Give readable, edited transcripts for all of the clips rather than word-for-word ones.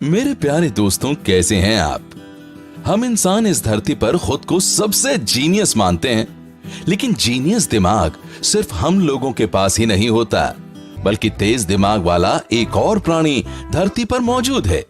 मेरे प्यारे दोस्तों, कैसे हैं आप? हम इंसान इस धरती पर खुद को सबसे जीनियस मानते हैं, लेकिन जीनियस दिमाग सिर्फ हम लोगों के पास ही नहीं होता, बल्कि तेज दिमाग वाला एक और प्राणी धरती पर मौजूद है,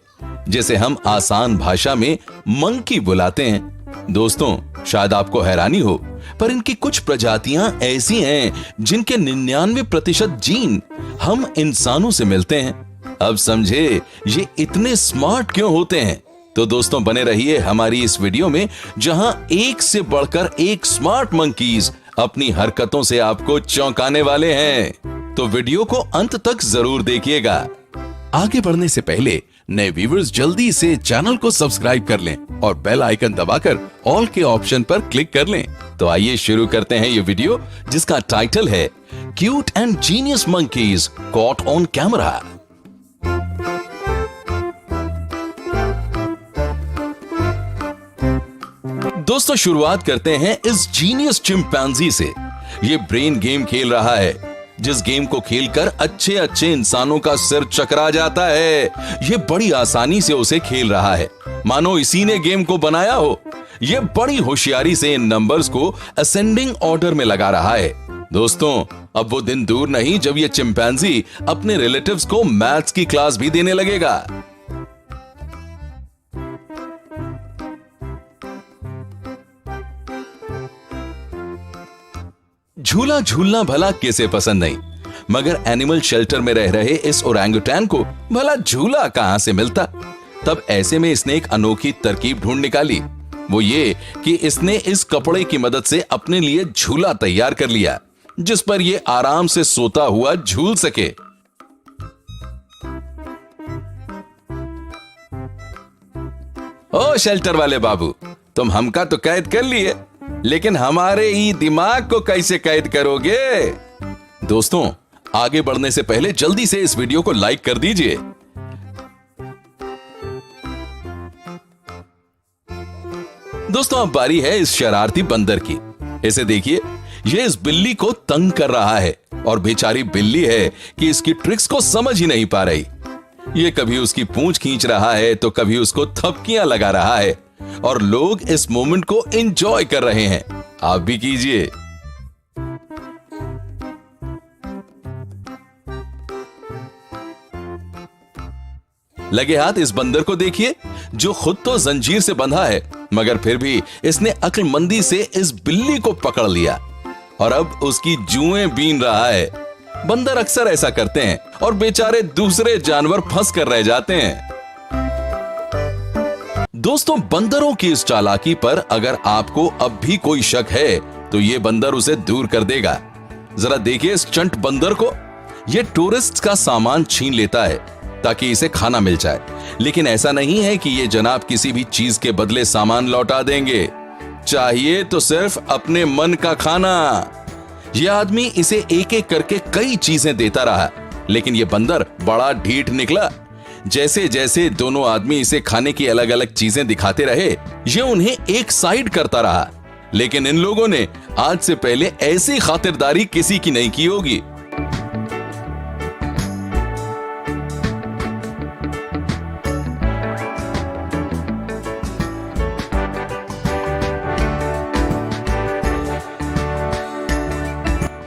जिसे हम आसान भाषा में मंकी बुलाते हैं। दोस्तों, शायद आपको हैरानी हो, पर इनकी कुछ प्रजातियां ऐसी हैं जिनके 99% जीन हम इंसानों से मिलते हैं। अब समझे ये इतने स्मार्ट क्यों होते हैं? तो दोस्तों, बने रहिए हमारी इस वीडियो में, जहां एक से बढ़कर एक स्मार्ट मंकीज अपनी हरकतों से आपको चौंकाने वाले हैं। तो वीडियो को अंत तक जरूर देखिएगा। आगे बढ़ने से पहले नए व्यूअर्स जल्दी से चैनल को सब्सक्राइब कर लें और बेल आइकन दबाकर ऑल के ऑप्शन पर क्लिक कर लें। तो आइए शुरू करते हैं ये वीडियो, जिसका टाइटल है cute and genius monkeys caught on camera. दोस्तों, शुरुआत करते हैं इस जीनियस चिंपैंजी से। ये ब्रेन गेम खेल रहा है, जिस गेम को खेलकर अच्छे अच्छे इंसानों का सिर चकरा जाता है। ये बड़ी आसानी से उसे खेल रहा है, मानो इसी ने गेम को बनाया हो। ये बड़ी होशियारी से इन नंबर्स को असेंडिंग ऑर्डर में लगा रहा है। दोस्तों, अब वो दिन दूर नहीं जब ये चिंपैंजी अपने रिलेटिव्स को मैथ्स की क्लास भी देने लगेगा। झूला झूलना भला किसे पसंद नहीं, मगर एनिमल शेल्टर में रह रहे इस ओरंगुटैन को भला झूला कहां से मिलता। तब ऐसे में इसने एक अनोखी तरकीब ढूंढ निकाली। वो ये कि इसने इस कपड़े की मदद से अपने लिए झूला तैयार कर लिया, जिस पर ये आराम से सोता हुआ झूल सके। ओ शेल्टर वाले बाबू, तुम हमका तो कैद कर लिए, लेकिन हमारे ही दिमाग को कैसे कैद करोगे? दोस्तों, आगे बढ़ने से पहले जल्दी से इस वीडियो को लाइक कर दीजिए। दोस्तों, अब बारी है इस शरारती बंदर की। इसे देखिए, ये इस बिल्ली को तंग कर रहा है, और बेचारी बिल्ली है कि इसकी ट्रिक्स को समझ ही नहीं पा रही। ये कभी उसकी पूंछ खींच रहा है तो कभी उसको थपकियां लगा रहा है, और लोग इस मोमेंट को एंजॉय कर रहे हैं। आप भी कीजिए। लगे हाथ इस बंदर को देखिए, जो खुद तो जंजीर से बंधा है, मगर फिर भी इसने अक्लमंदी से इस बिल्ली को पकड़ लिया और अब उसकी जुएं बीन रहा है। बंदर अक्सर ऐसा करते हैं और बेचारे दूसरे जानवर फंस कर रह जाते हैं। दोस्तों, बंदरों की इस चालाकी पर अगर आपको अब भी कोई शक है, तो ये बंदर उसे दूर कर देगा। जरा देखिए इस चंट बंदर को। ये टूरिस्ट का सामान छीन लेता है ताकि इसे खाना मिल जाए, लेकिन ऐसा नहीं है कि ये जनाब किसी भी चीज के बदले सामान लौटा देंगे। चाहिए तो सिर्फ अपने मन का खाना। यह आदमी इसे एक एक करके कई चीजें देता रहा, लेकिन यह बंदर बड़ा ढीठ निकला। जैसे जैसे दोनों आदमी इसे खाने की अलग अलग चीजें दिखाते रहे, ये उन्हें एक साइड करता रहा। लेकिन इन लोगों ने आज से पहले ऐसी खातिरदारी किसी की नहीं की होगी।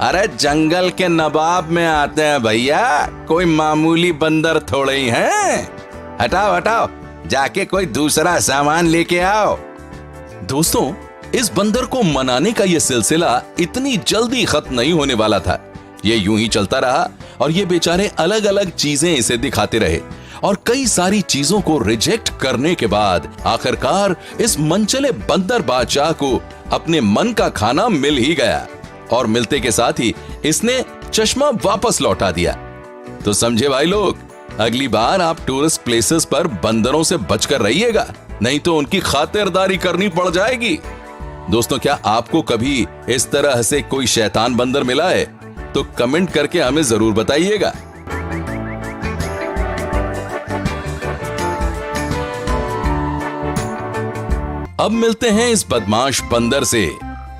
अरे जंगल के नवाब में आते हैं भैया, कोई मामूली बंदर थोड़े ही हैं। हटाओ हटाओ, जाके कोई दूसरा सामान लेके आओ। दोस्तों, इस बंदर को मनाने का यह सिलसिला इतनी जल्दी खत्म नहीं होने वाला था। ये यूं ही चलता रहा और ये बेचारे अलग अलग चीजें इसे दिखाते रहे, और कई सारी चीजों को रिजेक्ट करने के बाद आखिरकार इस मनचले बंदर बादशाह को अपने मन का खाना मिल ही गया, और मिलते के साथ ही इसने चश्मा वापस लौटा दिया। तो समझे भाई लोग, अगली बार आप टूरिस्ट प्लेसेस पर बंदरों से बचकर रहिएगा, नहीं तो उनकी खातिरदारी करनी पड़ जाएगी। दोस्तों, क्या आपको कभी इस तरह से कोई शैतान बंदर मिला है? तो कमेंट करके हमें जरूर बताइएगा। अब मिलते हैं इस बदमाश बंदर से।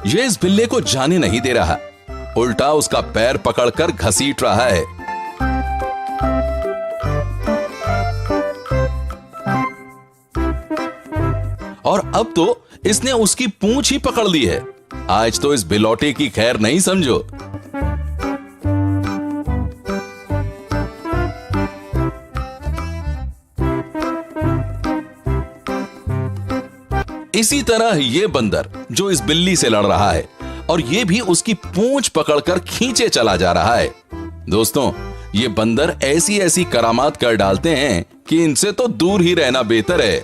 ये इस बिल्ले को जाने नहीं दे रहा, उल्टा उसका पैर पकड़कर घसीट रहा है। अब तो इसने उसकी पूंछ ही पकड़ ली है। आज तो इस बिलौटे की खैर नहीं समझो। इसी तरह ये बंदर जो इस बिल्ली से लड़ रहा है और ये भी उसकी पूंछ पकड़कर खींचे चला जा रहा है। दोस्तों, ये बंदर ऐसी ऐसी करामात कर डालते हैं कि इनसे तो दूर ही रहना बेहतर है।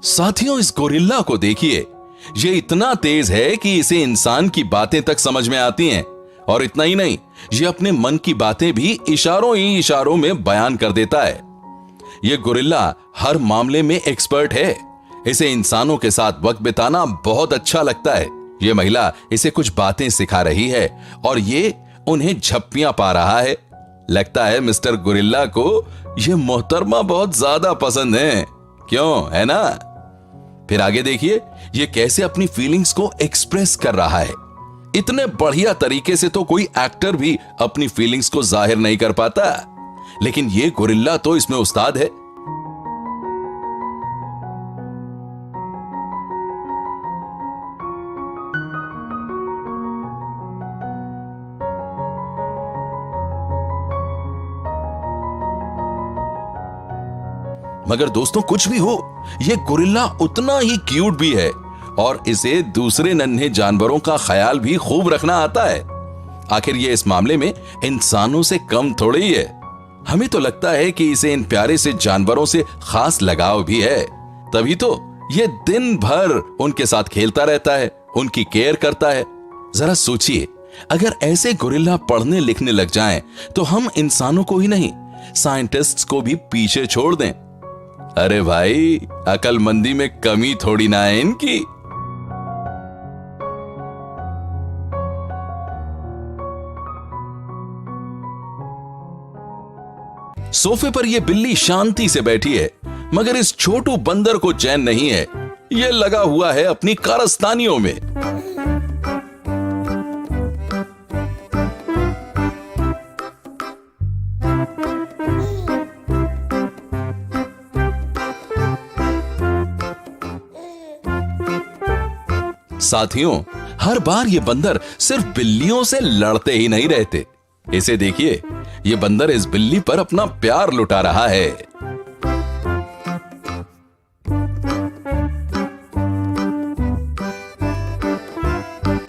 साथियों, इस गोरिल्ला को देखिए, ये इतना तेज है कि इसे इंसान की बातें तक समझ में आती हैं। और इतना ही नहीं, ये अपने मन की बातें भी इशारों ही इशारों में बयान कर देता है। ये गोरिल्ला हर मामले में एक्सपर्ट है। इसे इंसानों के साथ वक्त बिताना बहुत अच्छा लगता है। ये महिला इसे कुछ बातें सिखा रही है और ये उन्हें झप्पियां पा रहा है। लगता है मिस्टर गोरिल्ला को ये मोहतरमा बहुत ज्यादा पसंद है, क्यों, है ना? फिर आगे देखिए, ये कैसे अपनी फीलिंग्स को एक्सप्रेस कर रहा है। इतने बढ़िया तरीके से तो कोई एक्टर भी अपनी फीलिंग्स को जाहिर नहीं कर पाता, लेकिन ये गोरिल्ला तो इसमें उस्ताद है। मगर दोस्तों, कुछ भी हो, ये गोरिल्ला उतना ही क्यूट भी है और इसे दूसरे नन्हे जानवरों का ख्याल भी खूब रखना आता है। आखिर ये इस मामले में इंसानों से कम थोड़ी ही है। हमें तो लगता है कि इसे इन प्यारे से जानवरों से खास लगाव भी है, तभी तो ये दिन भर उनके साथ खेलता रहता है, उनकी केयर करता है। जरा सोचिए, अगर ऐसे गोरिल्ला पढ़ने लिखने लग जाएं, तो हम इंसानों को ही नहीं, साइंटिस्ट्स को भी पीछे छोड़ दें। अरे भाई, अकलमंदी में कमी थोड़ी ना है इनकी। सोफे पर यह बिल्ली शांति से बैठी है, मगर इस छोटू बंदर को चैन नहीं है। यह लगा हुआ है अपनी कारस्तानियों में। साथियों, हर बार ये बंदर सिर्फ बिल्लियों से लड़ते ही नहीं रहते। इसे देखिए, ये बंदर इस बिल्ली पर अपना प्यार लुटा रहा है।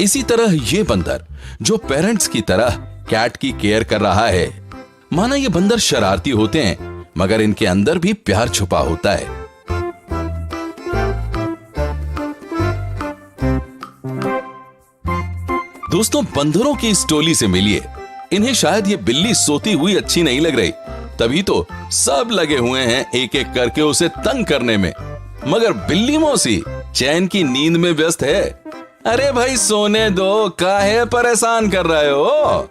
इसी तरह ये बंदर जो पेरेंट्स की तरह कैट की केयर कर रहा है। माना ये बंदर शरारती होते हैं, मगर इनके अंदर भी प्यार छुपा होता है। दोस्तों, बंदरों की इस टोली से मिलिए। इन्हें शायद ये बिल्ली सोती हुई अच्छी नहीं लग रही, तभी तो सब लगे हुए हैं एक एक करके उसे तंग करने में। मगर बिल्ली मौसी चैन की नींद में व्यस्त है। अरे भाई, सोने दो, काहे परेशान कर रहे हो?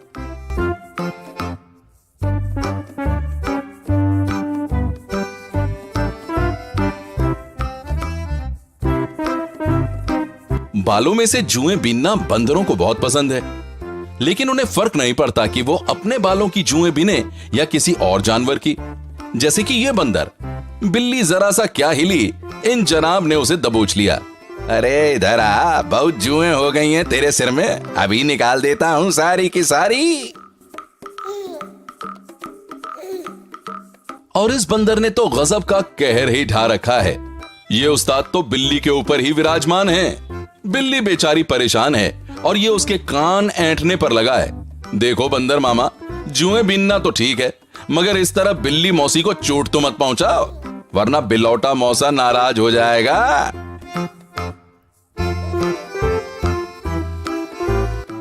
बालों में से जुएं बीनना बंदरों को बहुत पसंद है, लेकिन उन्हें फर्क नहीं पड़ता कि वो अपने बालों की जुएं बीने या किसी और जानवर की। जैसे कि ये बंदर, बिल्ली जरा सा क्या हिली, इन जनाब ने उसे दबोच लिया। अरे इधर आ, बहुत जुएं हो गई हैं तेरे सिर में, अभी निकाल देता हूं सारी की सारी। और इस बंदर ने तो गजब का कहर ही ढा रखा है। ये उस्ताद तो बिल्ली के ऊपर ही विराजमान है। बिल्ली बेचारी परेशान है और ये उसके कान ऐंठने पर लगा है। देखो बंदर मामा, जुएं बीनना तो ठीक है, मगर इस तरह बिल्ली मौसी को चोट तो मत पहुंचाओ, वरना बिलौटा मौसा नाराज हो जाएगा।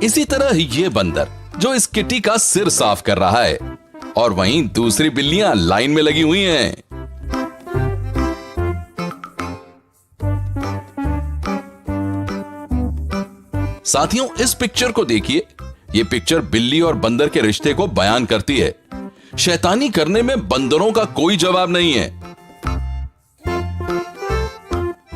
इसी तरह ये बंदर जो इस किटी का सिर साफ कर रहा है, और वहीं दूसरी बिल्लियां लाइन में लगी हुई हैं। साथियों, इस पिक्चर को देखिए। यह पिक्चर बिल्ली और बंदर के रिश्ते को बयान करती है। शैतानी करने में बंदरों का कोई जवाब नहीं है।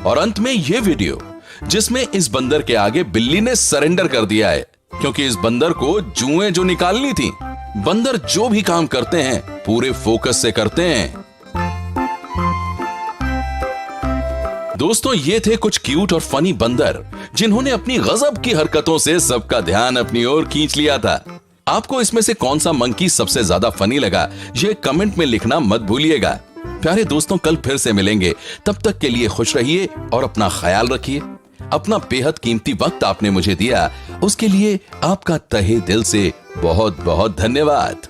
और अंत में यह वीडियो, जिसमें इस बंदर के आगे बिल्ली ने सरेंडर कर दिया है, क्योंकि इस बंदर को जुएं जो निकालनी थी। बंदर जो भी काम करते हैं पूरे फोकस से करते हैं। दोस्तों, ये थे कुछ क्यूट और फनी बंदर जिन्होंने अपनी गजब की हरकतों से सबका ध्यान अपनी ओर खींच लिया था। आपको इसमें से कौन सा मंकी सबसे ज्यादा फनी लगा, ये कमेंट में लिखना मत भूलिएगा। प्यारे दोस्तों, कल फिर से मिलेंगे। तब तक के लिए खुश रहिए और अपना ख्याल रखिए। अपना बेहद कीमती वक्त आपने मुझे दिया, उसके लिए आपका तहे दिल से बहुत बहुत धन्यवाद।